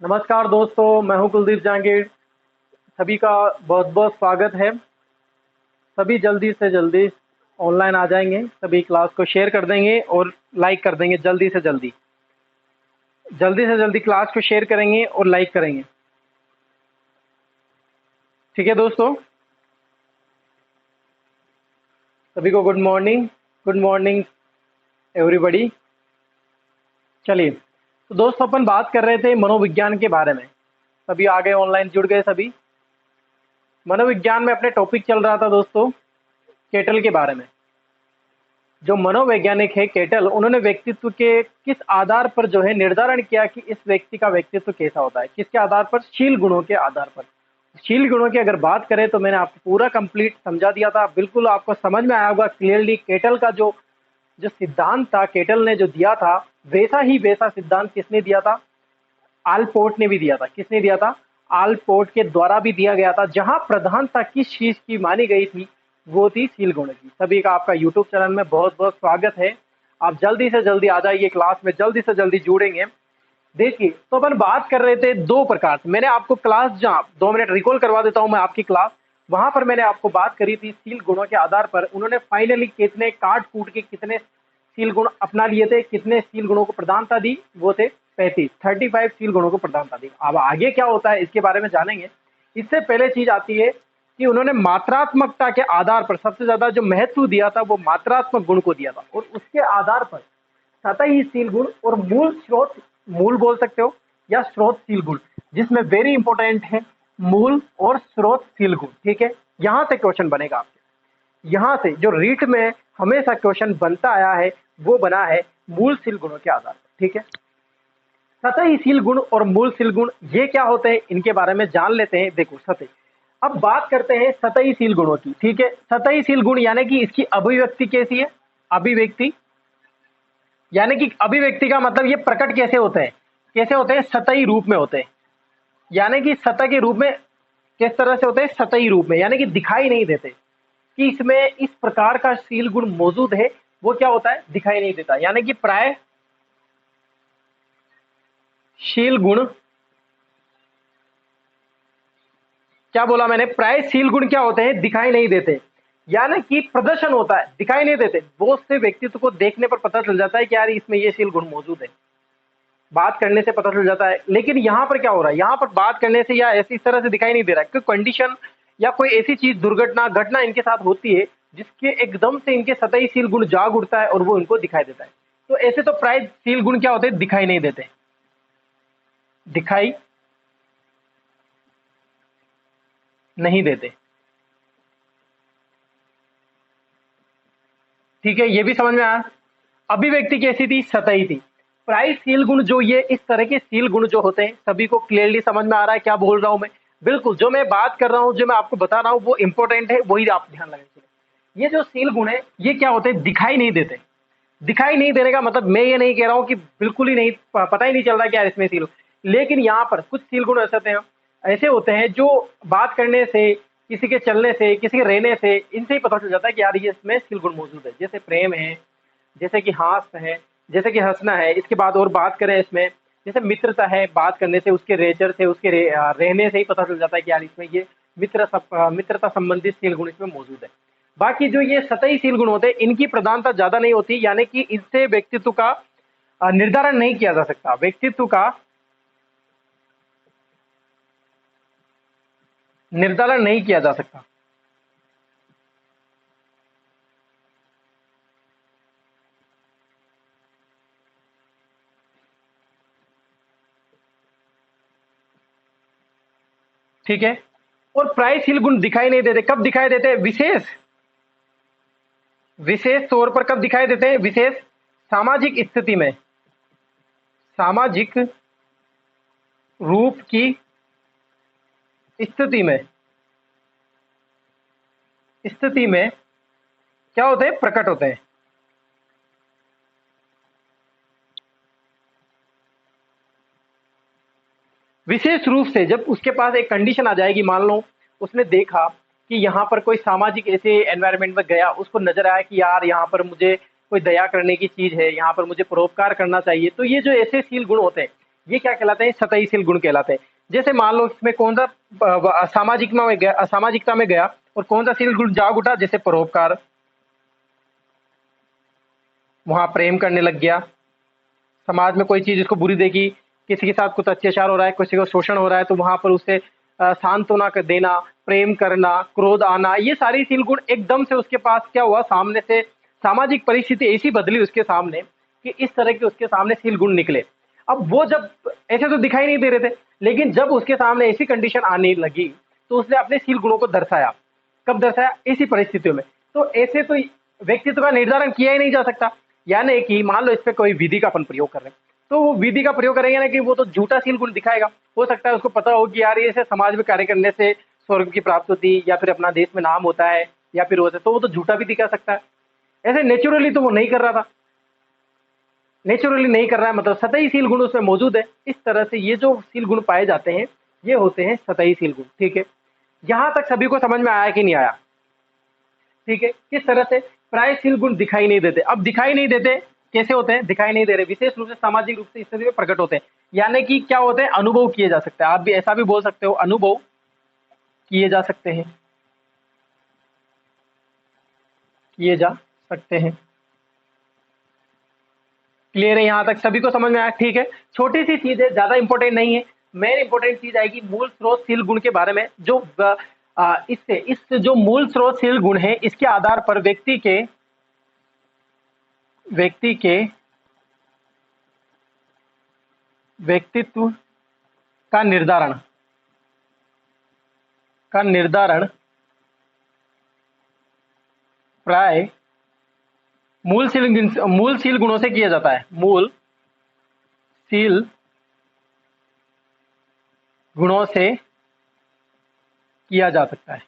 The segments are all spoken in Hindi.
नमस्कार दोस्तों, मैं हूं कुलदीप जहांगीर। सभी का बहुत बहुत स्वागत है। सभी जल्दी से जल्दी ऑनलाइन आ जाएंगे, सभी क्लास को शेयर कर देंगे और लाइक कर देंगे। जल्दी से जल्दी क्लास को शेयर करेंगे और लाइक करेंगे। ठीक है दोस्तों, सभी को गुड मॉर्निंग एवरीबॉडी। चलिए, तो दोस्तों अपन बात कर रहे थे मनोविज्ञान के बारे में। सभी आ गए, ऑनलाइन जुड़ गए सभी। मनोविज्ञान में अपने टॉपिक चल रहा था दोस्तों केटल के बारे में। जो मनोवैज्ञानिक है केटल, उन्होंने व्यक्तित्व के किस आधार पर जो है निर्धारण किया कि इस व्यक्ति का व्यक्तित्व कैसा होता है, किसके आधार पर? शील गुणों के आधार पर। शील गुणों की अगर बात करें तो मैंने आपको पूरा कंप्लीट समझा दिया था, बिल्कुल आपको समझ में आया होगा क्लियरली। केटल का जो जो सिद्धांत था, केटल ने जो दिया था, वैसा सिद्धांत किसने दिया था? आलपोर्ट ने भी दिया था। किसने दिया था? आलपोर्ट के द्वारा भी दिया गया था। जहां प्रधानता किस चीज की मानी गई थी, वो थी शील गुण की। सभी का आपका यूट्यूब चैनल में बहुत बहुत स्वागत है। आप जल्दी से जल्दी आ जाइए, क्लास में जल्दी से जल्दी जुड़ेंगे। देखिए, तो अपन बात कर रहे थे दो प्रकार से। मैंने आपको क्लास, जहाँ 2 मिनट रिकॉल करवा देता हूं मैं आपकी क्लास, वहां पर मैंने आपको बात करी थी शील गुणों के आधार पर। उन्होंने फाइनली कितने काट कूट के कितने शील गुण अपना लिए थे, कितने शील गुणों को प्रधानता दी? वो थे 35 शील गुणों को प्रधानता दी। अब आगे क्या होता है इसके बारे में जानेंगे। इससे पहले चीज आती है कि उन्होंने मात्रात्मकता के आधार पर सबसे ज्यादा जो महत्व दिया था वो मात्रात्मक गुण को दिया था, और उसके आधार पर सतही शील गुण और मूल स्रोत, मूल बोल सकते हो या स्रोतशील गुण, जिसमें वेरी इंपॉर्टेंट है मूल और स्रोतशील गुण। ठीक है, यहां से क्वेश्चन बनेगा आपसे। यहां से जो रीट में हमेशा क्वेश्चन बनता आया है वो बना है मूलशील गुणों के आधार पर। ठीक है, सतहीशील गुण और मूलशील गुण ये क्या होते हैं, इनके बारे में जान लेते हैं। देखो सतही, अब बात करते हैं सतहीशील गुणों की। ठीक है, सतहीशील गुण यानी कि इसकी अभिव्यक्ति कैसी है? अभिव्यक्ति यानी कि अभिव्यक्ति का मतलब ये प्रकट कैसे होते हैं? कैसे होते हैं? सतही रूप में होते हैं। यानी कि सतह के रूप में किस तरह से होते हैं? सतही रूप में, यानी कि दिखाई नहीं देते कि इसमें इस प्रकार का शील गुण मौजूद है। वो क्या होता है? दिखाई नहीं देता। यानी कि प्राय शील गुण, क्या बोला मैंने? प्रायशील गुण क्या होते हैं? दिखाई नहीं देते। यानी कि प्रदर्शन होता है, दिखाई नहीं देते। बहुत से व्यक्तित्व को देखने पर पता चल जाता है कि यार इसमें ये शील गुण मौजूद है, बात करने से पता चल जाता है। लेकिन यहाँ पर क्या हो रहा है? यहाँ पर बात करने से या ऐसी तरह से दिखाई नहीं दे रहा है, कोई कंडीशन या कोई ऐसी चीज, दुर्घटना घटना इनके साथ होती है जिसके एकदम से इनके सतहीशील गुण जाग उठता है और वो इनको दिखाई देता है। तो ऐसे तो प्रायशील गुण क्या होते हैं? दिखाई नहीं देते, दिखाई नहीं देते। ठीक है, ये भी समझ में आया। अभिव्यक्ति कैसी थी? सतही थी। प्रायशील गुण जो ये इस तरह के शील गुण जो होते हैं, सभी को क्लियरली समझ में आ रहा है क्या बोल रहा हूं मैं? बिल्कुल, जो मैं बात कर रहा हूं, जो मैं आपको बता रहा हूं वो इंपॉर्टेंट है, वही आप ध्यान लगाएंगे। ये जो शील गुण है ये क्या होते हैं? दिखाई नहीं देते। दिखाई नहीं देने का मतलब मैं ये नहीं कह रहा हूं कि बिल्कुल ही नहीं, पता ही नहीं चल रहा क्या इसमें शील। लेकिन यहाँ पर कुछ शील गुण ऐसे होते हैं जो बात करने से, किसी के चलने से, किसी के रहने से, इनसे ही पता चल जाता है कि यार ये इसमें शील गुण मौजूद है। जैसे प्रेम है, जैसे कि हास है, जैसे कि हंसना है। इसके बाद और बात करें इसमें, जैसे मित्रता है, बात करने से, उसके नेचर से, उसके रहने से ही पता चल जाता है कि यार इसमें ये मित्रता संबंधित शील गुण इसमें मौजूद है। बाकी जो ये सतही शील गुण होते हैं इनकी प्रधानता ज्यादा नहीं होती, यानी कि इनसे व्यक्तित्व का निर्धारण नहीं किया जा सकता। व्यक्तित्व का निर्धारण नहीं किया जा सकता। ठीक है, और प्रायशील गुण दिखाई नहीं देते। कब दिखाई देते हैं? विशेष विशेष तौर पर कब दिखाई देते हैं? विशेष सामाजिक स्थिति में, सामाजिक रूप की स्थिति में, क्या होते हैं? प्रकट होते हैं। विशेष रूप से जब उसके पास एक कंडीशन आ जाएगी, मान लो उसने देखा कि यहाँ पर कोई सामाजिक ऐसे एनवायरनमेंट में गया, उसको नजर आया कि यार यहाँ पर मुझे कोई दया करने की चीज है, यहाँ पर मुझे परोपकार करना चाहिए। तो ये जो ऐसे शील गुण होते हैं ये क्या कहलाते हैं? सतहीशील गुण कहलाते हैं। जैसे मान लो इसमें कौन सा असामाजिकता में गया और कौन सा शील गुण जाग उठा? जैसे परोपकार, वहां प्रेम करने लग गया। समाज में कोई चीज उसको बुरी देखी, किसी के साथ कुछ अत्याचार हो रहा है, किसी को शोषण हो रहा है, तो वहां पर उसे सांत्वना कर देना, प्रेम करना, क्रोध आना, ये सारी शील गुण एकदम से उसके पास क्या हुआ? सामने से सामाजिक परिस्थिति ऐसी बदली उसके सामने कि इस तरह के उसके सामने शील गुण निकले। अब वो जब ऐसे तो दिखाई नहीं दे रहे थे, लेकिन जब उसके सामने ऐसी कंडीशन आने लगी तो उसने अपने शील गुणों को दर्शाया। कब दर्शाया? ऐसी परिस्थितियों में। तो ऐसे तो व्यक्तित्व का निर्धारण किया ही नहीं जा सकता। यानी कि मान लो इस पे कोई विधि का अपन प्रयोग कर रहे हैं, तो वो विधि का प्रयोग करेंगे ना कि वो तो झूठा शील गुण दिखाएगा। हो सकता है उसको पता हो कि यार ये समाज में कार्य करने से स्वर्ग की प्राप्ति होती है, या फिर अपना देश में नाम होता है, या फिर होता है, तो वो तो झूठा भी दिखा सकता है। ऐसे नेचुरली तो वो नहीं कर रहा था, नेचुरली नहीं कर रहा है, मतलब सतही शील गुण उसमें मौजूद है। इस तरह से ये जो शील गुण पाए जाते हैं ये होते हैं सतही शील गुण। ठीक है, यहां तक सभी को समझ में आया कि नहीं आया? ठीक है, किस तरह से प्रायशील गुण दिखाई नहीं देते? अब दिखाई नहीं देते कैसे होते हैं? दिखाई नहीं दे रहे, विशेष रूप से सामाजिक रूप से स्थिति में प्रकट होते हैं। यानी कि क्या होते हैं? अनुभव किए जा सकते हैं। आप भी ऐसा भी बोल सकते हो, अनुभव किए जा सकते हैं, किए जा सकते हैं। क्लियर है? यहां तक सभी को समझ में आया? ठीक है, छोटी सी चीज है, ज्यादा इंपॉर्टेंट नहीं है। मेन इंपॉर्टेंट चीज आएगी मूल स्रोत शील गुण के बारे में, जो इससे इस जो मूल स्रोत शील गुण है इसके आधार पर व्यक्ति के व्यक्तित्व का निर्धारण प्राय मूल शील गुणों से किया जाता है। मूल शील गुणों से किया जा सकता है।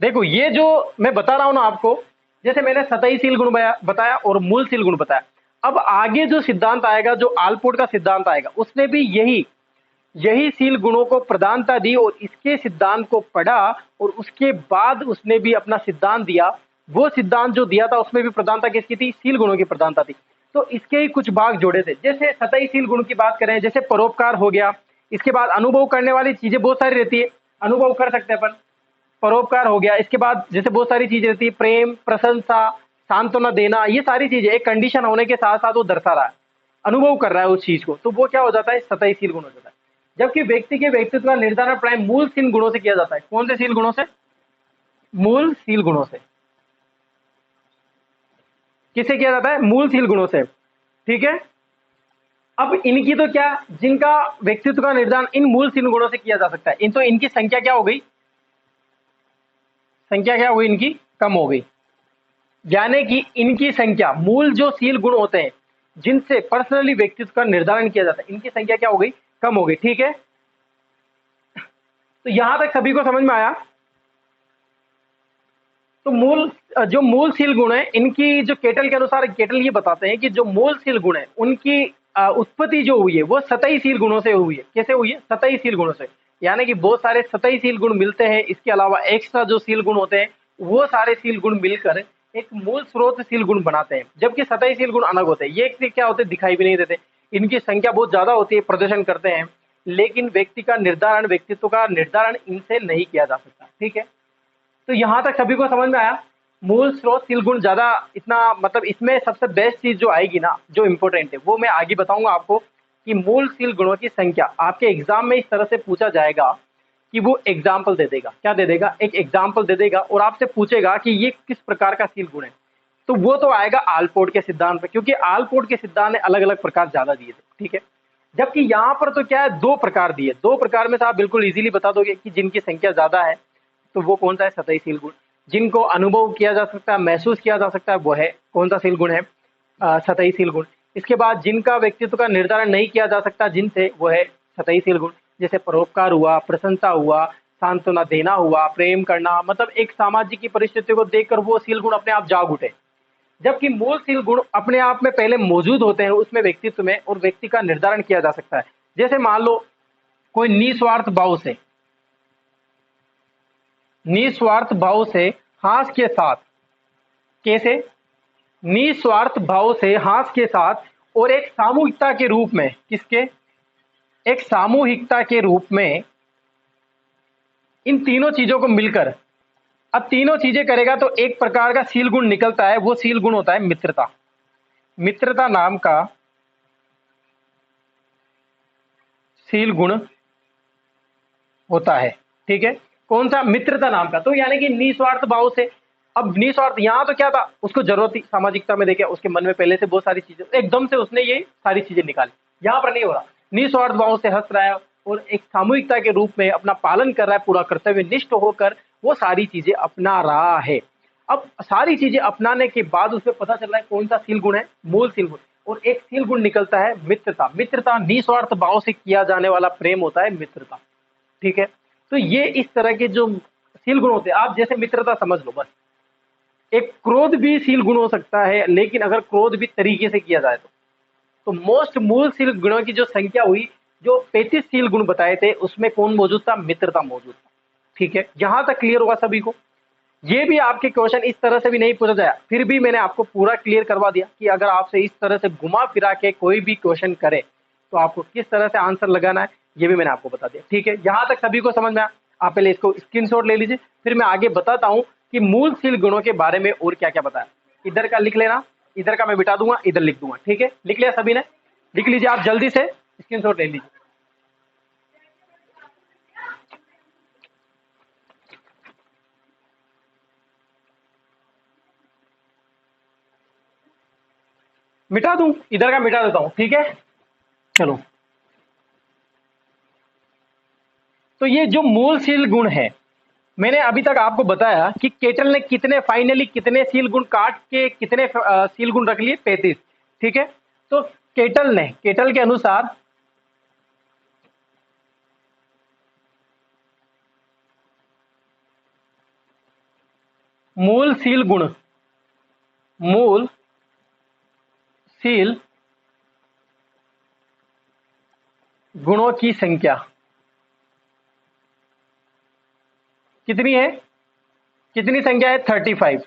देखो ये जो मैं बता रहा हूं ना आपको, जैसे मैंने सतही शील गुण बताया और मूल शील गुण बताया। अब आगे जो सिद्धांत आएगा, जो आलपोर्ट का सिद्धांत आएगा, उसने भी यही यही शील गुणों को प्रधानता दी और इसके सिद्धांत को पढ़ा, और उसके बाद उसने भी अपना सिद्धांत दिया। वो सिद्धांत जो दिया था उसमें भी प्रधानता किसकी थी? शील गुणों की प्रधानता थी। तो इसके ही कुछ भाग जोड़े थे। जैसे सतही शील गुण की बात करें, जैसे परोपकार हो गया। इसके बाद अनुभव करने वाली चीजें बहुत सारी रहती है, अनुभव कर सकते हैं अपन। परोपकार हो गया, इसके बाद जैसे बहुत सारी चीजें रहती है, प्रेम, प्रशंसा, सांत्वना देना, ये सारी चीजें एक कंडीशन होने के साथ साथ वो दर्शा रहा है, अनुभव कर रहा है उस चीज को, तो वो क्या हो जाता है? सतही शील गुण हो जाता है। जबकि व्यक्ति के व्यक्तित्व का निर्धारण प्राय मूल शील गुणों से किया जाता है। कौन से शील गुणों से? मूल शील गुणों से। किससे किया जाता है? मूल शील गुणों से। ठीक है, अब इनकी तो क्या, जिनका व्यक्तित्व का निर्धारण इन मूल शील गुणों से किया जा सकता है, इन तो इनकी संख्या क्या हो गई? संख्या क्या हो गई? इनकी कम हो गई। यानी कि इनकी संख्या, मूल जो शील गुण होते हैं जिनसे पर्सनली व्यक्तित्व का निर्धारण किया जाता है, इनकी संख्या क्या हो गई? कम हो गई। ठीक है, तो यहां तक सभी को समझ में आया? तो जो मूल शील गुण है, इनकी जो केटल के अनुसार, केटल ये बताते हैं कि जो मूल शील गुण है उनकी उत्पत्ति जो हुई है वो सतही शील गुणों से हुई है। कैसे हुई है? सतही शील गुणों से। यानी कि बहुत सारे सतही शील गुण मिलते हैं, इसके अलावा एक्स्ट्रा जो शील गुण होते हैं वो सारे शील गुण मिलकर एक मूल स्रोत शील गुण बनाते हैं। जबकि सतही शील गुण अलग होते हैं, ये क्या होते हैं? दिखाई भी नहीं देते, इनकी संख्या बहुत ज्यादा होती है, प्रदर्शन करते हैं, लेकिन व्यक्तित्व का निर्धारण इनसे नहीं किया जा सकता। ठीक है, तो यहां तक सभी को समझ में आया? मूल स्रोत शील गुण ज्यादा इतना, मतलब इसमें सबसे बेस्ट चीज जो आएगी ना, जो इंपॉर्टेंट है, वो मैं आगे बताऊंगा आपको कि मूल शील गुणों की संख्या। आपके एग्जाम में इस तरह से पूछा जाएगा कि वो एग्जाम्पल दे देगा। क्या दे देगा? एक एग्जाम्पल दे देगा और आपसे पूछेगा कि ये किस प्रकार का शील गुण है। तो वो तो आएगा आलपोर्ट के सिद्धांत पे, क्योंकि आलपोर्ट के सिद्धांत ने अलग अलग प्रकार ज्यादा दिए थे। ठीक है, जबकि यहाँ पर तो क्या है? 2 प्रकार दिए। 2 प्रकार में से आप बिल्कुल इजीली बता दोगे कि जिनकी संख्या ज्यादा है, तो वो कौन सा है? सतही शील गुण। जिनको अनुभव किया जा सकता है, महसूस किया जा सकता है, वो है कौन सा शील गुण है? सतही शील गुण। इसके बाद जिनका व्यक्तित्व का निर्धारण नहीं किया जा सकता जिनसे, वो है सतही शील गुण। जैसे परोपकार हुआ, प्रशंसा हुआ, सांत्वना देना हुआ, प्रेम करना, मतलब एक सामाजिक की परिस्थिति को देखकर वो शील गुण अपने आप जाग उठे। जबकि मूल शील गुण अपने आप में पहले मौजूद होते हैं उसमें, व्यक्तित्व में, और व्यक्ति का निर्धारण किया जा सकता है। जैसे मान लो कोई निस्वार्थ भाव से हास के साथ कैसे? निस्वार्थ भाव से, हास के साथ, और एक सामूहिकता के रूप में। किसके? एक सामूहिकता के रूप में इन तीनों चीजों को मिलकर, अब तीनों चीजें करेगा तो एक प्रकार का सील गुण निकलता है, वो सील गुण होता है मित्रता। मित्रता नाम का सील गुण होता है। ठीक है, कौन सा? मित्रता नाम का। तो यानी कि निस्वार्थ भाव से, अब निस्वार्थ यहां तो क्या था, उसको जरूरत थी सामाजिकता में, देखे उसके मन में पहले से बहुत सारी चीजें, एकदम से उसने ये सारी चीजें निकाली। यहां पर नहीं हो रहा, निस्वार्थ भाव से हंस रहा है और एक सामूहिकता के रूप में अपना पालन कर रहा है, पूरा कर्तव्य निष्ठ होकर वो सारी चीजें अपना रहा है। अब सारी चीजें अपनाने के बाद उसमें पता चल रहा है कौन सा सील गुण है, मूल सील गुण, और एक सील गुण निकलता है मित्रता। मित्रता निस्वार्थ भाव से किया जाने वाला प्रेम होता है मित्रता। ठीक है, तो ये इस तरह के जो सील गुण होते हैं, आप जैसे मित्रता समझ लो बस। एक क्रोध भी सील गुण हो सकता है, लेकिन अगर क्रोध भी तरीके से किया जाए तो मोस्ट मूल सील गुणों की जो संख्या हुई, जो 35 सील गुण बताए थे, उसमें कौन मौजूद था? मित्रता मौजूद था। ठीक है, यहां तक क्लियर होगा सभी को? ये भी आपके क्वेश्चन इस तरह से भी नहीं पूछा जाए, फिर भी मैंने आपको पूरा क्लियर करवा दिया कि अगर आपसे इस तरह से घुमा फिरा के कोई भी क्वेश्चन करे तो आपको किस तरह से आंसर लगाना है, ये भी मैंने आपको बता दिया। ठीक है, यहां तक सभी को समझ में आया? आप पहले इसको स्क्रीनशॉट ले लीजिए, फिर मैं आगे बताता हूं कि मूल सील गुणों के बारे में और क्या क्या बताया। इधर का लिख लेना, इधर का मैं बिठा दूंगा, इधर लिख दूंगा। ठीक है, लिख लिया सभी ने? लिख लीजिए आप जल्दी से, स्क्रीनशॉट ले लीजिए। मिटा दूं? इधर का मिटा देता हूं। ठीक है, चलो। तो ये जो मूल सील गुण है, मैंने अभी तक आपको बताया कि केटल ने कितने, फाइनली कितने सील गुण काट के कितने सील गुण रख लिए? 35। ठीक है, तो केटल के अनुसार मूल सील गुण, मूल सील गुणों की संख्या कितनी है? कितनी संख्या है? 35।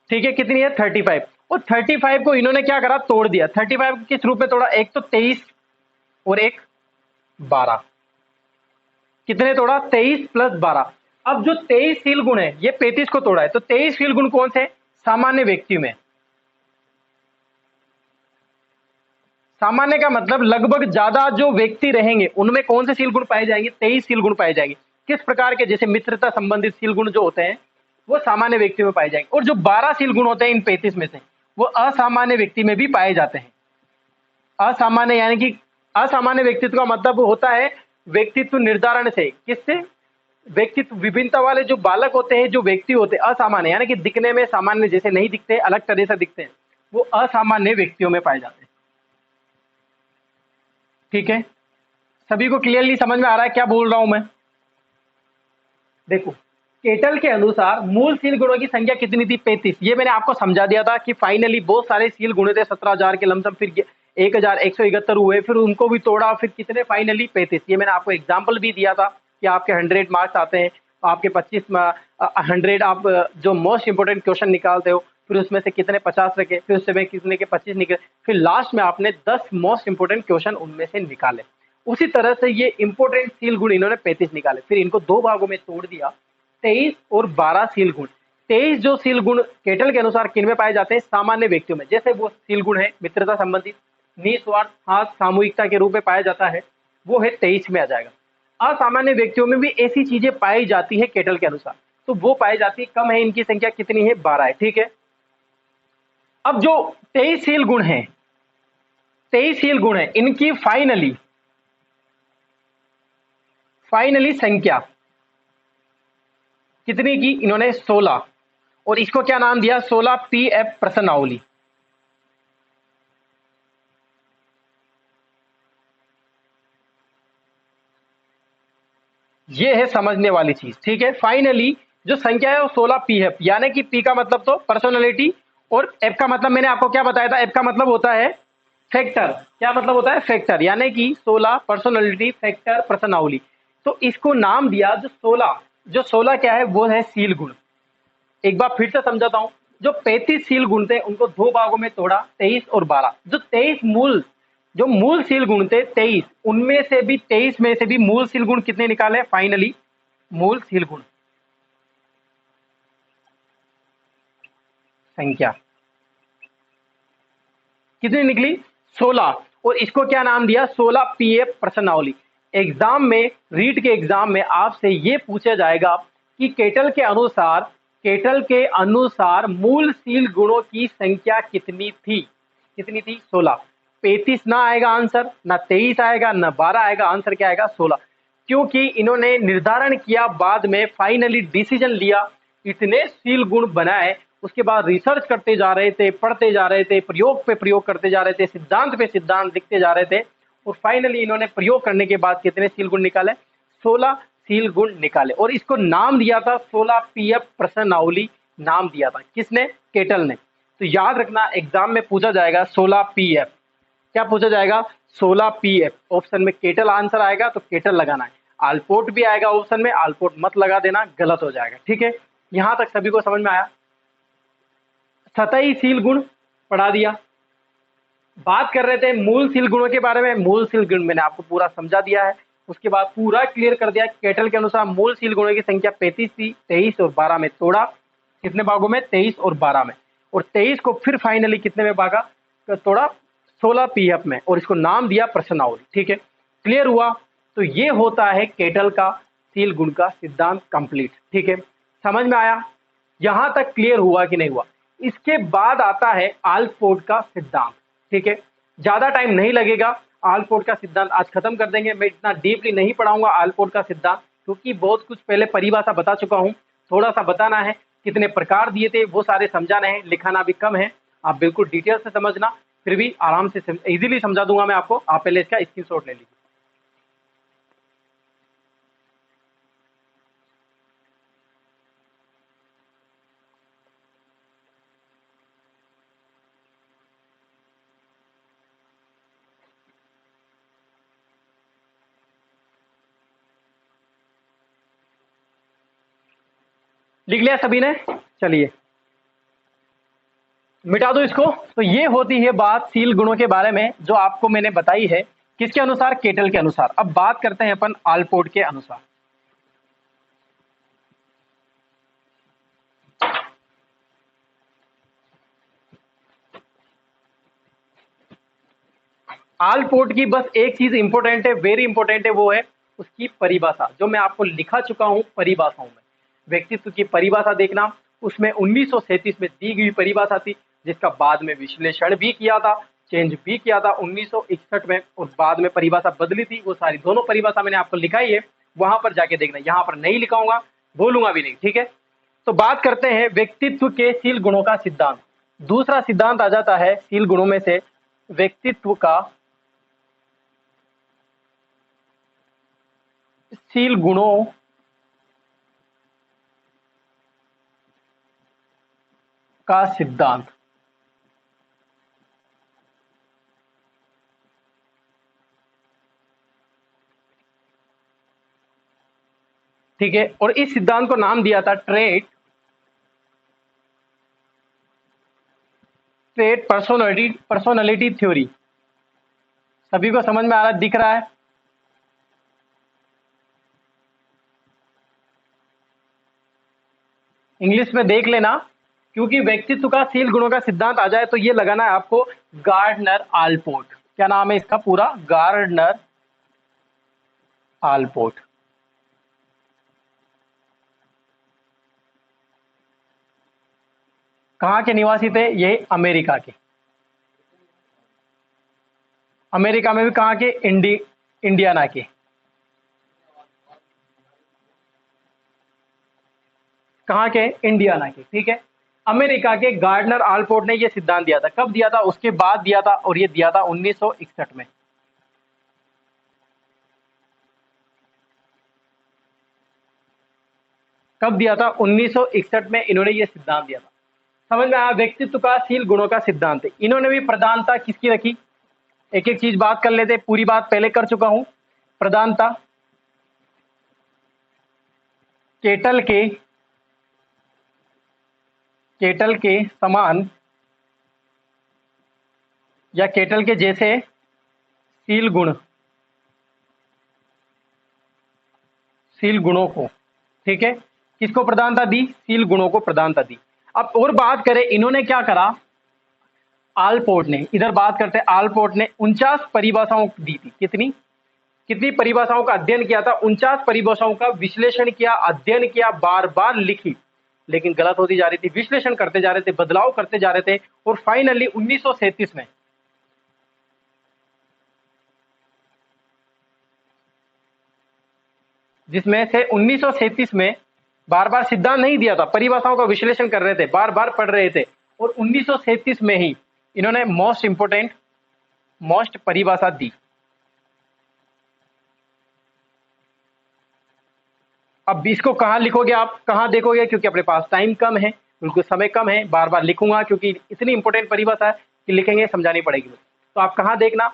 ठीक है, कितनी है? 35। और 35 को इन्होंने क्या करा? तोड़ दिया। 35 को किस रूप में तोड़ा? एक तो 23 और एक 12। कितने तोड़ा? 23 प्लस 12। अब जो 23 सील गुण है, ये 35 को तोड़ा है, तो 23 सील गुण कौन से? सामान्य व्यक्ति में। सामान्य का मतलब लगभग ज्यादा जो व्यक्ति रहेंगे उनमें कौन से सील गुण पाए जाएंगे? 23 सील गुण पाए जाएंगे। किस प्रकार के? जैसे मित्रता संबंधित सील गुण जो होते हैं वो सामान्य व्यक्ति में पाए जाएंगे, और जो 12 सील गुण होते हैं इन 35 में से, वो असामान्य व्यक्ति में भी पाए जाते हैं। असामान्य यानी कि असामान्य व्यक्तित्व का मतलब होता है व्यक्तित्व निर्धारण से। किससे? व्यक्तित्व विभिन्नता वाले जो बालक होते हैं, जो व्यक्ति होते हैं असामान्य, यानी कि दिखने में सामान्य जैसे नहीं दिखते, अलग तरह से दिखते हैं, वो असामान्य व्यक्तियों में पाए जाते हैं। ठीक है, सभी को क्लियरली समझ में आ रहा है क्या बोल रहा हूं मैं? देखो, केटल के अनुसार मूल सील गुणों की संख्या कितनी थी? 35। ये मैंने आपको समझा दिया था कि फाइनली बहुत सारे सील गुण थे, 17,000 के लमसम, फिर 1,171 हुए, फिर उनको भी तोड़ा, फिर कितने? फाइनली 35। ये मैंने आपको एग्जाम्पल भी दिया था कि आपके 100 मार्क्स आते हैं, आपके 25 100 आप जो मोस्ट इंपोर्टेंट क्वेश्चन निकालते हो, फिर उसमें से कितने 50 रखे, फिर उससे कितने के 25 निकले, फिर लास्ट में आपने 10 मोस्ट इंपोर्टेंट क्वेश्चन उनमें से निकाले। उसी तरह से ये इंपोर्टेंट सील गुण इन्होंने 35 निकाले, फिर इनको दो भागों में तोड़ दिया, 23 और 12 सील गुण। 23 जो सील गुण केटल के अनुसार किन में पाए जाते हैं? सामान्य व्यक्तियों में। जैसे वो सील गुण है मित्रता संबंधित, निस्वार्थ, हाथ, सामूहिकता के रूप में पाया जाता है, वो है 23 में आ जाएगा। असामान्य व्यक्तियों में भी ऐसी चीजें पाई जाती है केटल के अनुसार, तो वो पाई जाती है, कम है, इनकी संख्या कितनी है? 12 है। ठीक है, अब जो 23 सील गुण है, 23 सील गुण है, इनकी फाइनली संख्या कितनी की? इन्होंने 16, और इसको क्या नाम दिया? 16 PF प्रश्नावली। ये है समझने वाली चीज। ठीक है, फाइनली जो संख्या है वो 16 PF, यानी कि P का मतलब तो पर्सनालिटी, और F का मतलब मैंने आपको क्या बताया था? F का मतलब होता है फैक्टर। क्या मतलब होता है? फैक्टर, यानी कि 16 पर्सनालिटी फैक्टर प्रश्नावली। तो इसको नाम दिया जो 16, जो 16 क्या है? वो है सील गुण। एक बार फिर से समझाता हूं, जो 35 शील गुण थे उनको दो भागों में तोड़ा, 23 और 12। जो मूल शील गुण थे 23, उनमें से भी 23 में से भी मूल शील गुण कितने निकाले फाइनली? मूल शील गुण संख्या कितनी निकली? 16। और इसको क्या नाम दिया? 16 पीएफ प्रश्नावली। एग्जाम में, रीट के एग्जाम में आपसे ये पूछा जाएगा कि केटल के अनुसार मूल शील गुणों की संख्या कितनी थी? कितनी थी? 16। 35 ना आएगा आंसर, ना 23 आएगा, ना 12 आएगा, आंसर क्या आएगा? 16। क्योंकि इन्होंने निर्धारण किया, बाद में फाइनली डिसीजन लिया, इतने शील गुण बनाए, उसके बाद रिसर्च करते जा रहे थे, पढ़ते जा रहे थे, प्रयोग पे प्रयोग करते जा रहे थे, सिद्धांत पे सिद्धांत लिखते जा रहे थे, और फाइनली इन्होंने प्रयोग करने के बाद कितने शील गुण निकाले? 16 शील गुण निकाले। और इसको नाम दिया था 16 पीएफ प्रश्नावली, नाम दिया था किसने? केटल ने। तो याद रखना, एग्जाम में पूछा जाएगा 16 पीएफ। क्या पूछा जाएगा? 16 पीएफ। ऑप्शन में केटल आंसर आएगा तो केटल लगाना है, आलपोर्ट भी आएगा ऑप्शन में, आलपोर्ट मत लगा देना, गलत हो जाएगा। ठीक है, यहां तक सभी को समझ में आया? सतही शील गुण पढ़ा दिया। बात कर रहे थे मूल शील गुणों के बारे में, मूल शील गुण मैंने आपको पूरा समझा दिया है। उसके बाद पूरा क्लियर कर दिया, केटल के अनुसार मूल शील गुणों की संख्या 35 थी, 23 और 12 में तोड़ा। कितने भागों में? 23 और 12 में। और 23 को फिर फाइनली कितने में भागा? तो तोड़ा 16 पीएफ में, और इसको नाम दिया प्रश्नावली। ठीक है, क्लियर हुआ? तो ये होता है केटल का शील गुण का सिद्धांत कंप्लीट। ठीक है, समझ में आया? यहां तक क्लियर हुआ कि नहीं हुआ? इसके बाद आता है आलपोर्ट का सिद्धांत। ठीक है, ज्यादा टाइम नहीं लगेगा, आलपोर्ट का सिद्धांत आज खत्म कर देंगे। मैं इतना डीपली नहीं पढ़ाऊंगा आलपोर्ट का सिद्धांत, क्योंकि बहुत कुछ पहले परिभाषा बता चुका हूं। थोड़ा सा बताना है, कितने प्रकार दिए थे वो सारे समझाने हैं, लिखाना भी कम है। आप बिल्कुल डिटेल से समझना, फिर भी आराम से इजीली समझा दूंगा मैं आपको। आप पहले इसका स्क्रीनशॉट ले लीजिए। लिख लिया सभी ने? चलिए मिटा दो इसको। तो ये होती है बात शील गुणों के बारे में, जो आपको मैंने बताई है। किसके अनुसार? केटल के अनुसार। अब बात करते हैं अपन आलपोर्ट के अनुसार। आलपोर्ट की बस एक चीज इंपॉर्टेंट है, वेरी इंपॉर्टेंट है, वो है उसकी परिभाषा, जो मैं आपको लिखा चुका हूं परिभाषाओं में। व्यक्तित्व की परिभाषा देखना, उसमें 1937 में दी गई परिभाषा थी, जिसका बाद में विश्लेषण भी किया था, चेंज भी किया था 1961 में, और बाद में परिभाषा बदली थी। वो सारी दोनों परिभाषा मैंने आपको लिखाई है, वहां पर जाके देखना, यहां पर नहीं लिखाऊंगा, बोलूंगा भी नहीं। ठीक है, तो बात करते हैं व्यक्तित्व के शील गुणों का सिद्धांत। दूसरा सिद्धांत आ जाता है शील गुणों में से व्यक्तित्व का शील गुणों का सिद्धांत। ठीक है, और इस सिद्धांत को नाम दिया था ट्रेट पर्सोनैलिटी थ्योरी। सभी को समझ में आ रहा है? दिख रहा है? इंग्लिश में देख लेना, क्योंकि व्यक्तित्व का शील गुणों का सिद्धांत आ जाए तो ये लगाना है आपको गार्डनर आलपोर्ट। क्या नाम है इसका पूरा? Gardner Allport. कहां के निवासी थे ये? अमेरिका के। अमेरिका में भी कहां के? इंडियाना के। कहां के? इंडियाना के। ठीक है, अमेरिका के गार्डनर आलपोर्ट ने यह सिद्धांत दिया था। कब दिया था? उसके बाद दिया था, और ये दिया था 1961 में। कब दिया था? 1961 में इन्होंने ये सिद्धांत दिया था। समझ में आया? व्यक्तित्व का शील गुणों का सिद्धांत है। इन्होंने भी प्रधानता किसकी रखी? एक एक चीज बात कर लेते, पूरी बात पहले कर चुका हूं। प्रधानता केटल केटल के समान या केटल के जैसे शील गुणों को, ठीक है, किसको प्रधानता दी? शील गुणों को प्रधानता दी। अब और बात करें, इन्होंने क्या करा, आलपोर्ट ने, इधर बात करते हैं, आलपोर्ट ने 49 परिभाषाओं दी थी। कितनी कितनी परिभाषाओं का अध्ययन किया था? 49 परिभाषाओं का विश्लेषण किया, अध्ययन किया, बार बार लिखी, लेकिन गलत होती जा रही थी, विश्लेषण करते जा रहे थे, बदलाव करते जा रहे थे, और फाइनली 1937 में, जिसमें से 1937 में बार बार सिद्धांत नहीं दिया था, परिभाषाओं का विश्लेषण कर रहे थे, बार बार पढ़ रहे थे, और 1937 में ही इन्होंने मोस्ट परिभाषा दी। अब इसको कहाँ लिखोगे आप, कहाँ देखोगे? क्योंकि अपने पास टाइम कम है, बिल्कुल समय कम है, बार बार लिखूंगा क्योंकि इतनी इंपॉर्टेंट परिभाषा है कि लिखेंगे, समझानी पड़ेगी। तो आप कहाँ देखना,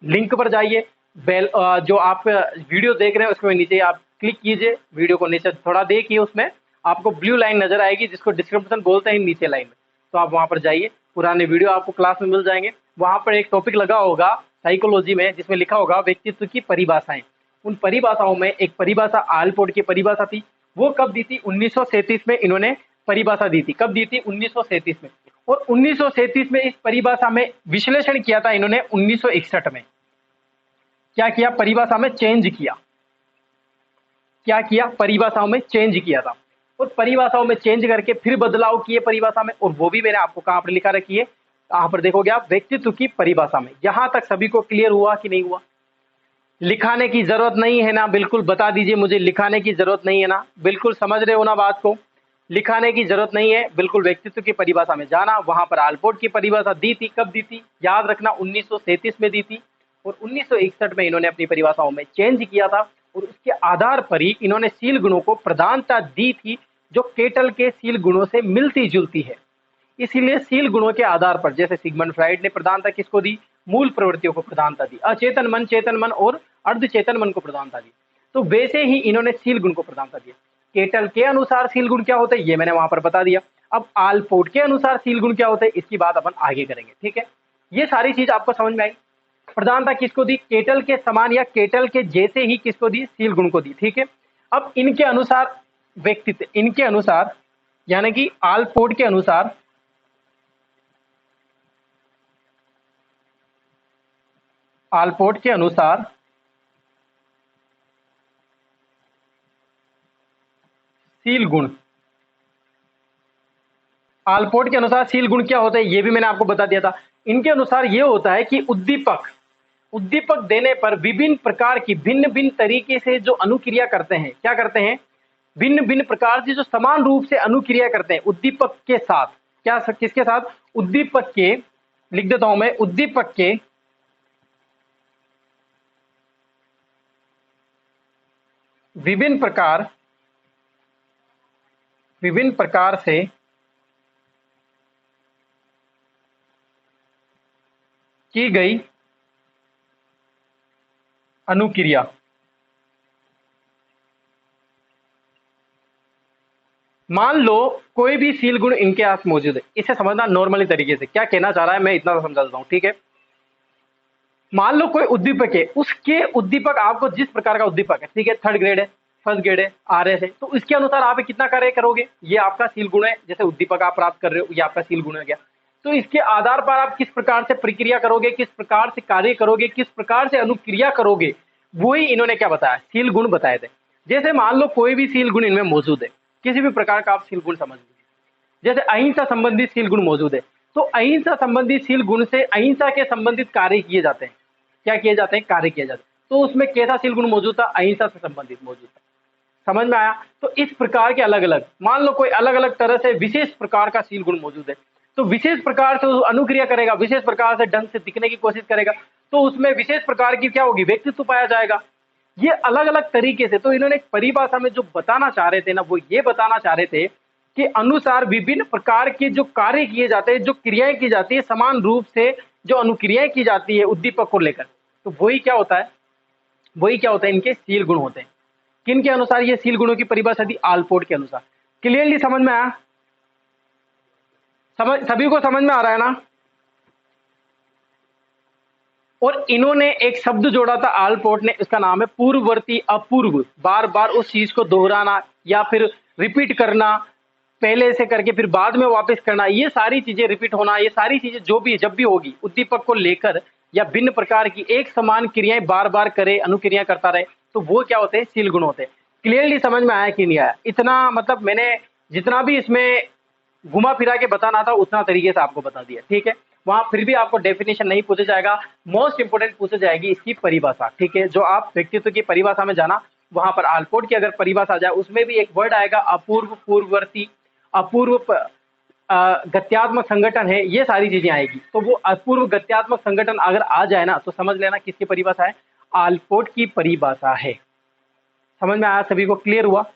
लिंक पर जाइए, बेल जो आप वीडियो देख रहे हैं उसमें नीचे आप क्लिक कीजिए, वीडियो को नीचे थोड़ा देखिए, उसमें आपको ब्लू लाइन नजर आएगी जिसको डिस्क्रिप्शन बोलते हैं नीचे लाइन में, तो आप वहां पर जाइए, पुराने वीडियो आपको क्लास में मिल जाएंगे। वहां पर एक टॉपिक लगा होगा साइकोलॉजी में जिसमें लिखा होगा व्यक्तित्व की परिभाषाएं। उन परिभाषाओं में एक परिभाषा आलपोर्ट की परिभाषा थी, वो कब दी थी? 1937 में इन्होंने परिभाषा दी थी। कब दी थी? 1937 में। और 1937 में इस परिभाषा में विश्लेषण किया था इन्होंने 1961 में। क्या किया? परिभाषा में चेंज किया। क्या किया? परिभाषाओं में चेंज किया था, और परिभाषाओं में चेंज करके फिर बदलाव किए परिभाषा में, और वो भी मैंने आपको कहां पर लिखा रखी है, यहां पर देखोगे आप, व्यक्तित्व की परिभाषा में। यहां तक सभी को क्लियर हुआ कि नहीं हुआ? लिखाने की जरूरत नहीं है ना? बिल्कुल बता दीजिए मुझे, लिखाने की जरूरत नहीं है ना? बिल्कुल समझ रहे हो ना बात को? लिखाने की जरूरत नहीं है, बिल्कुल व्यक्तित्व की परिभाषा में जाना। वहां पर आलपोर्ट की परिभाषा दी थी, कब दी थी? याद रखना, 1937 में दी थी, और 1961 में इन्होंने अपनी परिभाषाओं में चेंज किया था, और उसके आधार पर ही इन्होंने शील गुणों को प्रधानता दी थी, जो केटल के शील गुणों से मिलती जुलती है। इसीलिए शील गुणों के आधार पर, जैसे सिगमंड फ्राइड ने प्रधानता किसको दी? मूल प्रवृत्तियों को प्रधानता दी, अचेतन मन, चेतन मन और अर्धचेतन मन को प्रधानता दी। तो वैसे ही इन्होंने शील गुण को प्रधानता दी। केटल के अनुसार शील गुण क्या होते हैं ये मैंने वहां पर बता दिया। अब आलपोर्ट के अनुसार शील गुण क्या होते हैं इसकी बात अपन आगे करेंगे, ठीक है? ये सारी चीज आपको समझ में आई। प्रधानता किसको दी? केटल के समान या केटल के जैसे ही किसको दी? शील गुण को दी, ठीक है? अब इनके अनुसार व्यक्तित्व, इनके अनुसार यानी कि आलपोर्ट के अनुसार, आलपोर्ट के अनुसार शील गुण, आलपोर्ट के अनुसार शील गुण क्या होता है ये भी मैंने आपको बता दिया था। इनके अनुसार ये होता है कि उद्दीपक देने पर विभिन्न प्रकार की भिन्न भिन्न तरीके से जो अनुक्रिया करते हैं, क्या करते हैं? भिन्न भिन्न प्रकार से जो समान रूप से अनुक्रिया करते हैं उद्दीपक के साथ। क्या? किसके साथ? उद्दीपक के, लिख देता हूं मैं, उद्दीपक के विभिन्न प्रकार से की गई अनुक्रिया। मान लो कोई भी शील गुण इनके पास मौजूद है, इसे समझना नॉर्मली तरीके से क्या कहना चाह रहा है मैं इतना तो समझा देता हूं, ठीक है? मान लो कोई उद्दीपक है, उसके उद्दीपक आपको जिस प्रकार का उद्दीपक है, ठीक है, थर्ड ग्रेड है, फर्स्ट ग्रेड है, RS है, तो इसके अनुसार आप कितना कार्य करोगे, ये आपका शील गुण है। जैसे उद्दीपक आप प्राप्त कर रहे हो, ये आपका शील गुण हो गया। तो इसके आधार पर आप किस प्रकार से प्रक्रिया करोगे, किस प्रकार से कार्य करोगे, किस प्रकार से अनुक्रिया करोगे, वही इन्होंने क्या बताया? शील गुण बताए थे। जैसे मान लो कोई भी शील गुण इनमें मौजूद है, किसी भी प्रकार का आप शील गुण समझ लीजिए। जैसे अहिंसा संबंधित शील गुण मौजूद है, तो अहिंसा संबंधित शील गुण से अहिंसा के संबंधित कार्य किए जाते हैं। क्या किए जाते हैं? कार्य किए जाते हैं। तो उसमें कैसा शील गुण मौजूद था? अहिंसा से संबंधित मौजूद था। समझ में आया? तो इस प्रकार के अलग अलग, मान लो कोई अलग अलग तरह से विशेष प्रकार का शील गुण मौजूद है, तो विशेष प्रकार से अनुक्रिया करेगा, विशेष प्रकार से ढंग से दिखने की कोशिश करेगा, तो उसमें विशेष प्रकार की क्या होगी? व्यक्तित्व पाया जाएगा। ये अलग अलग तरीके से, तो इन्होंने परिभाषा में जो बताना चाह रहे थे ना, वो ये बताना चाह रहे थे कि अनुसार विभिन्न प्रकार के जो कार्य किए जाते हैं, जो क्रियाएं की जाती है, समान रूप से जो अनुक्रियाएं की जाती है उद्दीपक को लेकर, तो वही क्या होता है? वही क्या होता है? इनके शील गुण होते हैं। किन के अनुसार ये शील गुणों की परिभाषा दी? आलपोर्ट के अनुसार। क्लियरली समझ में आया? सभी को समझ में आ रहा है ना? और इन्होंने एक शब्द जोड़ा था आलपोर्ट ने, इसका नाम है पूर्ववर्ती अपूर्व। बार बार उस चीज को दोहराना या फिर रिपीट करना, पहले से करके फिर बाद में वापस करना, ये सारी चीजें रिपीट होना, ये सारी चीजें जो भी जब भी होगी उद्दीपक को लेकर या भिन्न प्रकार की एक समान क्रियाएं बार बार करे, अनुक्रिया करता रहे, तो वो क्या होते हैं? शील गुण होते हैं। क्लियरली समझ में आया कि नहीं आया? इतना मतलब मैंने जितना भी इसमें घुमा फिरा के बताना था उतना तरीके से आपको बता दिया, ठीक है। वहां फिर भी आपको डेफिनेशन नहीं पूछा जाएगा, मोस्ट इंपोर्टेंट पूछा जाएगी इसकी परिभाषा, ठीक है। जो आप व्यक्तित्व की परिभाषा में जाना, वहां पर आलपोर्ट की अगर परिभाषा जाए उसमें भी एक वर्ड आएगा अपूर्व, पूर्ववर्ती, अपूर्व गत्यात्मक संगठन है, ये सारी चीजें आएगी। तो वो अपूर्व गत्यात्मक संगठन अगर आ जाए ना तो समझ लेना किसकी परिभाषा है? आलपोर्ट की परिभाषा है। समझ में आया? सभी को क्लियर हुआ?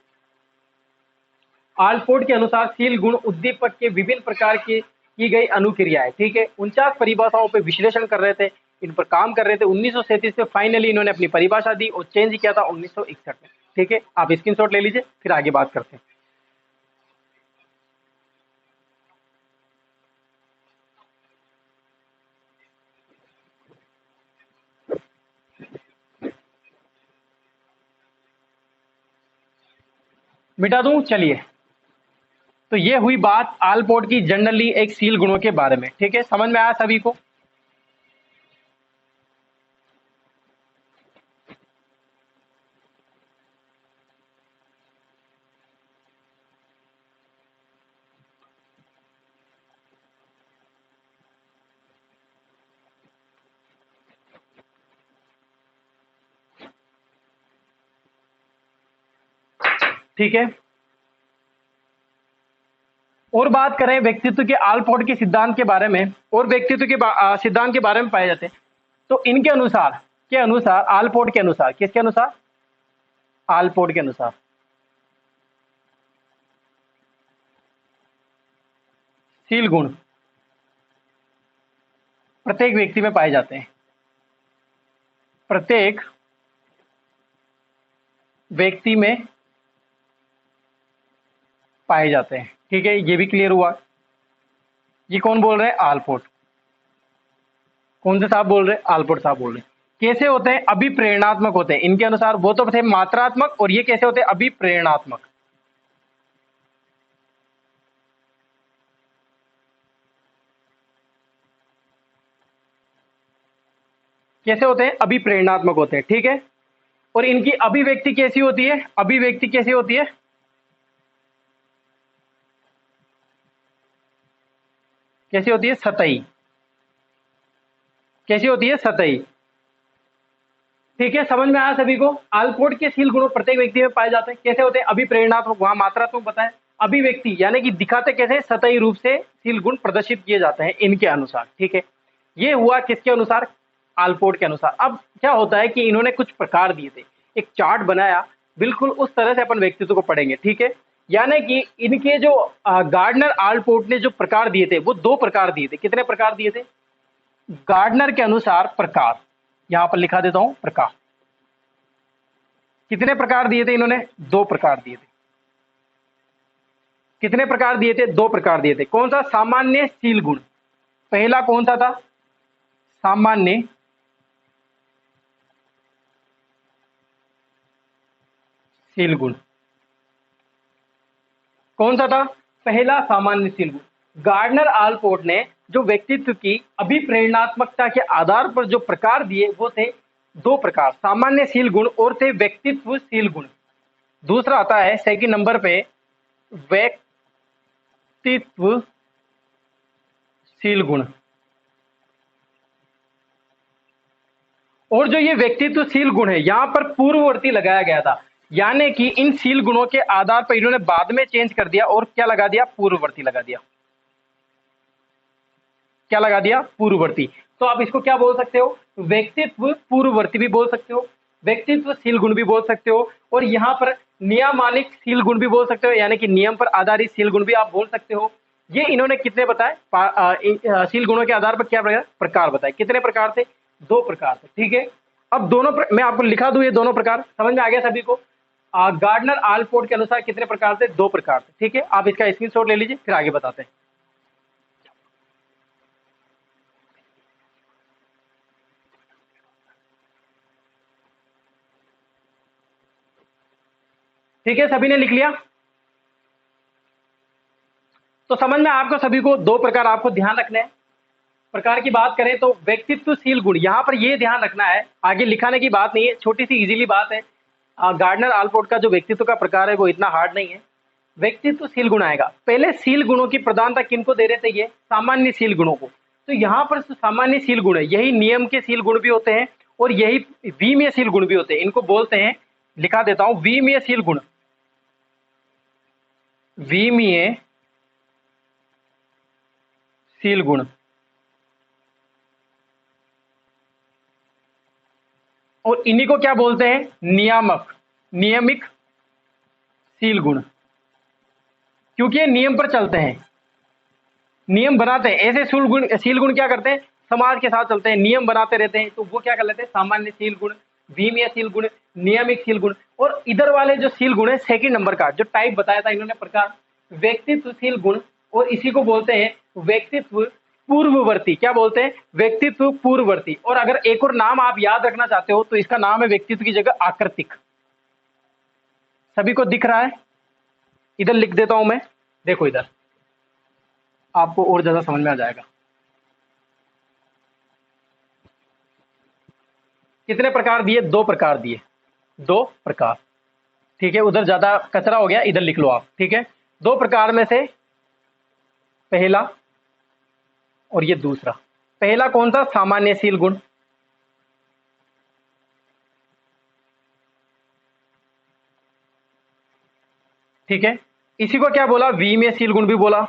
आलपोर्ट के अनुसार शील गुण उद्दीपक के विभिन्न प्रकार की गई अनुक्रियाएं, ठीक है। 49 परिभाषाओं पर विश्लेषण कर रहे थे, इन पर काम कर रहे थे। 1937 में फाइनली इन्होंने अपनी परिभाषा दी और चेंज किया था 1961 में, ठीक है। आप स्क्रीनशॉट ले लीजिए, फिर आगे बात करते हैं। मिटा दूं? चलिए, तो ये हुई बात आलपोर्ट की जनरली एक शील गुणों के बारे में, ठीक है। समझ में आया सभी को? ठीक है। और बात करें व्यक्तित्व के आलपोर्ट के सिद्धांत के बारे में, और व्यक्तित्व के सिद्धांत के बारे में पाए जाते हैं। तो इनके अनुसार, के अनुसार, आलपोर्ट के अनुसार, किसके अनुसार? आलपोर्ट के अनुसार शील गुण प्रत्येक व्यक्ति में पाए जाते हैं, प्रत्येक व्यक्ति में पाए जाते हैं, ठीक है। ये भी क्लियर हुआ। ये कौन बोल रहे हैं? आलपोर्ट। कौन से साहब बोल रहे हैं? आलपोर्ट साहब बोल रहे हैं। कैसे होते हैं? अभिप्रेरणात्मक होते हैं इनके अनुसार। वो तो थे मात्रात्मक, और ये कैसे होते हैं? अभिप्रेरणात्मक। कैसे होते हैं? अभिप्रेरणात्मक होते हैं, ठीक है। और इनकी अभिव्यक्ति कैसी होती है? अभिव्यक्ति कैसी होती है? कैसी होती है? सतही। कैसी होती है? सतही, ठीक है। समझ में आया सभी को? आलपोर्ट के शील गुण प्रत्येक व्यक्ति में पाए जाते हैं। कैसे होते हैं? अभिप्रेरणात्मक, वहां मात्रात्मक बताए। अभिव्यक्ति यानी कि दिखाते कैसे? सतही रूप से शील गुण प्रदर्शित किए जाते हैं इनके अनुसार, ठीक है। ये हुआ किसके अनुसार? आलपोर्ट के अनुसार। अब क्या होता है कि इन्होंने कुछ प्रकार दिए थे, एक चार्ट बनाया, बिल्कुल उस तरह से अपन व्यक्तित्व को पढ़ेंगे, ठीक है। यानी कि इनके जो गार्डनर आलपोर्ट ने जो प्रकार दिए थे वो 2 प्रकार दिए थे। कितने प्रकार दिए थे? गार्डनर के अनुसार प्रकार, यहां पर लिखा देता हूं प्रकार। कितने प्रकार दिए थे इन्होंने? 2 प्रकार दिए थे। कितने प्रकार दिए थे? 2 प्रकार दिए थे। कौन सा? सामान्य शील गुण। पहला कौन सा था? सामान्य शील गुण। कौन सा था? पहला सामान्य शील गुण। गार्डनर आलपोर्ट ने जो व्यक्तित्व की अभिप्रेरणात्मकता के आधार पर जो प्रकार दिए वो थे 2 प्रकार, सामान्य शील गुण और थे व्यक्तित्व शील गुण। दूसरा आता है सेकंड नंबर पे व्यक्तित्व शील गुण। और जो ये व्यक्तित्वशील गुण है यहां पर पूर्ववर्ती लगाया गया था, यानी कि इन शील गुणों के आधार पर इन्होंने बाद में चेंज कर दिया और क्या लगा दिया? पूर्ववर्ती लगा दिया। क्या लगा दिया? पूर्ववर्ती। तो आप इसको क्या बोल सकते हो? व्यक्तित्व पूर्ववर्ती भी बोल सकते हो, व्यक्तित्वशील गुण भी बोल सकते हो, और यहां पर नियमानिक शील गुण भी बोल सकते हो, यानी कि नियम पर आधारित शील गुण भी आप बोल सकते हो। ये इन्होंने कितने बताए? शील गुणों के आधार पर क्या प्रकार बताए? कितने प्रकार थे? 2 प्रकार थे, ठीक है। अब दोनों मैं आपको लिखा दूं, ये दोनों प्रकार समझ में आ गया सभी को? गार्डनर आलपोर्ट के अनुसार कितने प्रकार थे? 2 प्रकार थे, ठीक है। आप इसका स्क्रीनशॉट ले लीजिए, फिर आगे बताते हैं। ठीक है, सभी ने लिख लिया? तो समझ में आपको सभी को दो प्रकार आपको ध्यान रखने हैं। प्रकार की बात करें तो व्यक्तित्वशील गुण, यहां पर ये ध्यान रखना है, आगे लिखाने की बात नहीं है, छोटी सी इजीली बात है। गार्डनर आलपोर्ट का जो व्यक्तित्व का प्रकार है वो इतना हार्ड नहीं है। व्यक्तित्वशील गुण आएगा, पहले शील गुणों की प्रधानता किनको दे रहे थे? ये सामान्य शील गुणों को। तो यहाँ पर सामान्य शील गुण है, यही नियम के शील गुण भी होते हैं और यही विमीय शील गुण भी होते हैं। इनको बोलते हैं, लिखा देता हूं, विमीय शील गुण। विमीय शील गुण, और इन्हीं को क्या बोलते हैं? नियामक, नियमिक शील गुण, क्योंकि ये नियम पर चलते हैं, नियम बनाते हैं। ऐसे शील गुण क्या करते हैं? समाज के साथ चलते हैं, नियम बनाते रहते हैं, तो वो क्या कर लेते हैं? सामान्य शील गुण, विमीय शील गुण, नियमिक शील गुण। और इधर वाले जो शील गुण है, सेकंड नंबर का जो टाइप बताया था इन्होंने प्रकार, व्यक्तित्वशील गुण, और इसी को बोलते हैं व्यक्तित्व पूर्ववर्ती। क्या बोलते हैं? व्यक्तित्व पूर्ववर्ती। और अगर एक और नाम आप याद रखना चाहते हो तो इसका नाम है व्यक्तित्व की जगह आकृतिक। सभी को दिख रहा है? इधर लिख देता हूं मैं, देखो इधर आपको और ज्यादा समझ में आ जाएगा। कितने प्रकार दिए? दो प्रकार दिए, दो प्रकार। ठीक है, उधर ज्यादा कचरा हो गया, इधर लिख लो आप। ठीक है, दो प्रकार में से पहला और ये दूसरा। पहला कौन सा? सामान्यशील गुण। ठीक है, इसी को क्या बोला? विमीयशील गुण भी बोला।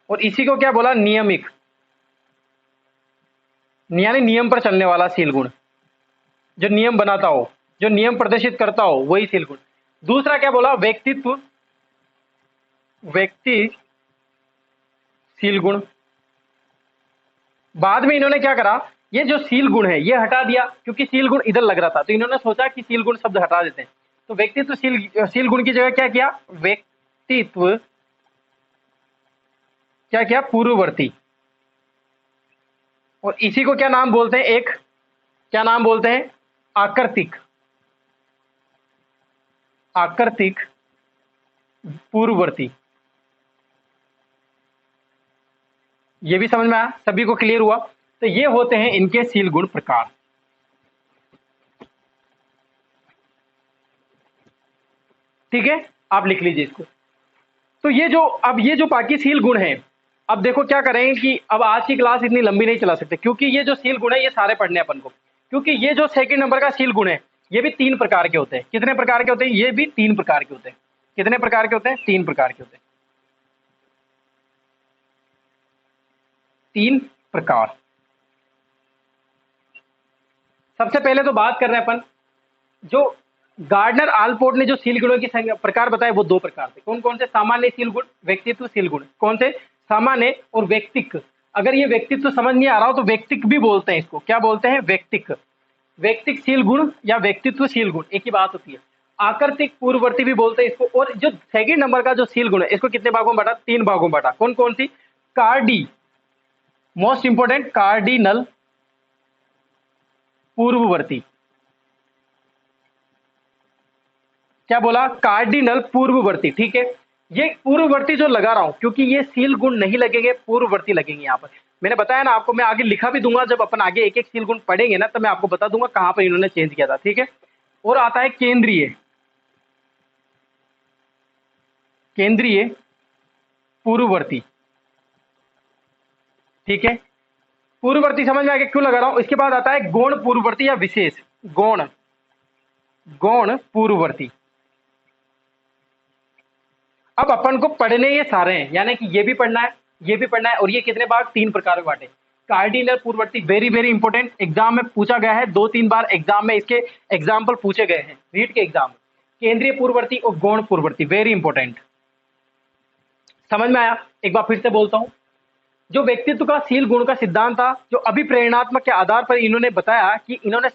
और इसी को क्या बोला? नियमिक, यानी नियम पर चलने वाला शील गुण, जो नियम बनाता हो, जो नियम प्रदर्शित करता हो, वही शील गुण। दूसरा क्या बोला? व्यक्तित्व, व्यक्तिशील गुण। बाद में इन्होंने क्या करा? ये जो शील गुण है ये हटा दिया, क्योंकि शील गुण इधर लग रहा था, तो इन्होंने सोचा कि शील गुण शब्द हटा देते हैं। तो व्यक्तित्व शील गुण की जगह क्या किया? व्यक्तित्व क्या किया? पूर्ववर्ती। और इसी को क्या नाम बोलते हैं? एक क्या नाम बोलते हैं? आकृतिक, आकृतिक पूर्ववर्ती। ये भी समझ में आया? सभी को क्लियर हुआ? तो ये होते हैं इनके शील गुण प्रकार। ठीक है, आप लिख लीजिए इसको। तो ये जो अब ये जो बाकी शील गुण हैं, अब देखो क्या करेंगे कि अब आज की क्लास इतनी लंबी नहीं चला सकते, क्योंकि ये जो शील गुण है ये सारे पढ़ने अपन को। क्योंकि ये जो सेकंड नंबर का शील गुण है ये भी तीन प्रकार के होते हैं। कितने प्रकार के होते हैं? ये भी तीन प्रकार के होते हैं। कितने प्रकार के होते हैं? तीन प्रकार के होते हैं। तीन प्रकार। सबसे पहले तो बात कर रहे हैं अपन, जो गार्डनर आलपोर्ट ने जो शील गुणों की प्रकार बताए वो दो प्रकार थे। कौन कौन से? सामान्य शील गुण, व्यक्तित्व शील गुण। कौन से? सामान्य और व्यक्तिक। अगर ये व्यक्तित्व समझ नहीं आ रहा हो तो व्यक्तिक भी बोलते हैं इसको। क्या बोलते हैं? व्यक्तिक। व्यक्तिक शील गुण या व्यक्तित्व शील गुण एक ही बात होती है। आकृतिक पूर्ववर्ती भी बोलते हैं इसको। और जो सेकंड नंबर का जो शील गुण है इसको कितने भागों में बांटा? तीन भागों में बांटा। कौन कौन सी? कार्डी, मोस्ट इंपोर्टेंट, कार्डिनल पूर्ववर्ती। क्या बोला? कार्डिनल पूर्ववर्ती। ठीक है, ये पूर्ववर्ती जो लगा रहा हूं क्योंकि ये शील गुण नहीं लगेंगे, पूर्ववर्ती लगेंगे। यहां पर मैंने बताया ना आपको, मैं आगे लिखा भी दूंगा, जब अपन आगे एक एक शील गुण पढ़ेंगे ना तो मैं आपको बता दूंगा कहां पर इन्होंने चेंज किया था। ठीक है, और आता है केंद्रीय, केंद्रीय पूर्ववर्ती। ठीक है, पूर्ववर्ती समझ में आ गया क्यों लगा रहा हूं? इसके बाद आता है गौण पूर्ववर्ती या विशेष गौण, गौण पूर्ववर्ती। अब अपन को पढ़ने ये सारे हैं, यानी कि ये भी पढ़ना है, ये भी पढ़ना है, और ये कितने भाग? तीन प्रकार में बांटे। कार्डिनल पूर्ववर्ती वेरी वेरी इंपॉर्टेंट, एग्जाम में पूछा गया है, दो तीन बार एग्जाम में इसके एग्जाम्पल पूछे गए हैं, रीट के एग्जाम में। केंद्रीय पूर्ववर्ती और गौण पूर्ववर्ती वेरी इंपॉर्टेंट। समझ में आया? एक बार फिर से बोलता हूं, जो व्यक्तित्व का शील गुण का सिद्धांत था, जो अभिप्रेरणात्मक के आधार पर इन्होंने बताया कि इन्होंने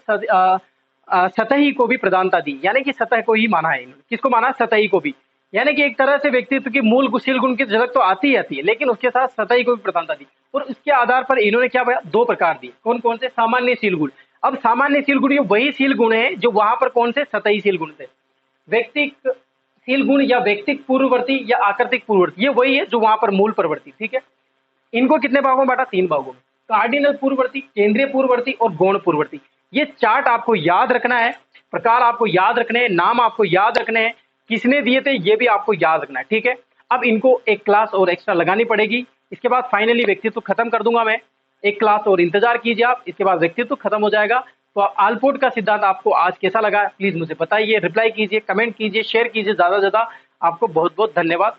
सतही को भी प्रधानता दी, यानी कि सतह को ही माना है इन्होंने। किसको माना? सतही को भी। यानी कि एक तरह से व्यक्तित्व की मूल शील गुण की झलक तो आती ही आती है, लेकिन उसके साथ सतही को भी प्रधानता दी। और इसके आधार पर इन्होंने क्या बताया? दो प्रकार दिए। कौन कौन से? सामान्य शील गुण। अब सामान्य शील गुण ये वही शील गुण है जो वहां पर कौन से सतही शील गुण थे। व्यक्तिक शील गुण या व्यक्तिक पूर्ववर्ती या आकृतिक पूर्ववर्ती ये वही है जो वहां पर मूल प्रवृत्ति। ठीक है, इनको कितने भागों में बांटा, 3 भागों में। कार्डिनल पूर्ववर्ती, केंद्रीय पूर्ववर्ती और गौण पूर्ववर्ती। ये चार्ट आपको याद रखना है, प्रकार आपको याद रखने हैं, नाम आपको याद रखने हैं, किसने दिए थे ये भी आपको याद रखना है। ठीक है, अब इनको एक क्लास और एक्स्ट्रा लगानी पड़ेगी, इसके बाद फाइनली व्यक्तित्व खत्म कर दूंगा मैं। एक क्लास और इंतजार कीजिए आप, इसके बाद व्यक्तित्व खत्म हो जाएगा। तो आलपोर्ट का सिद्धांत आपको आज कैसा लगा प्लीज मुझे बताइए, रिप्लाई कीजिए, कमेंट कीजिए, शेयर कीजिए ज्यादा से ज्यादा। आपको बहुत बहुत धन्यवाद।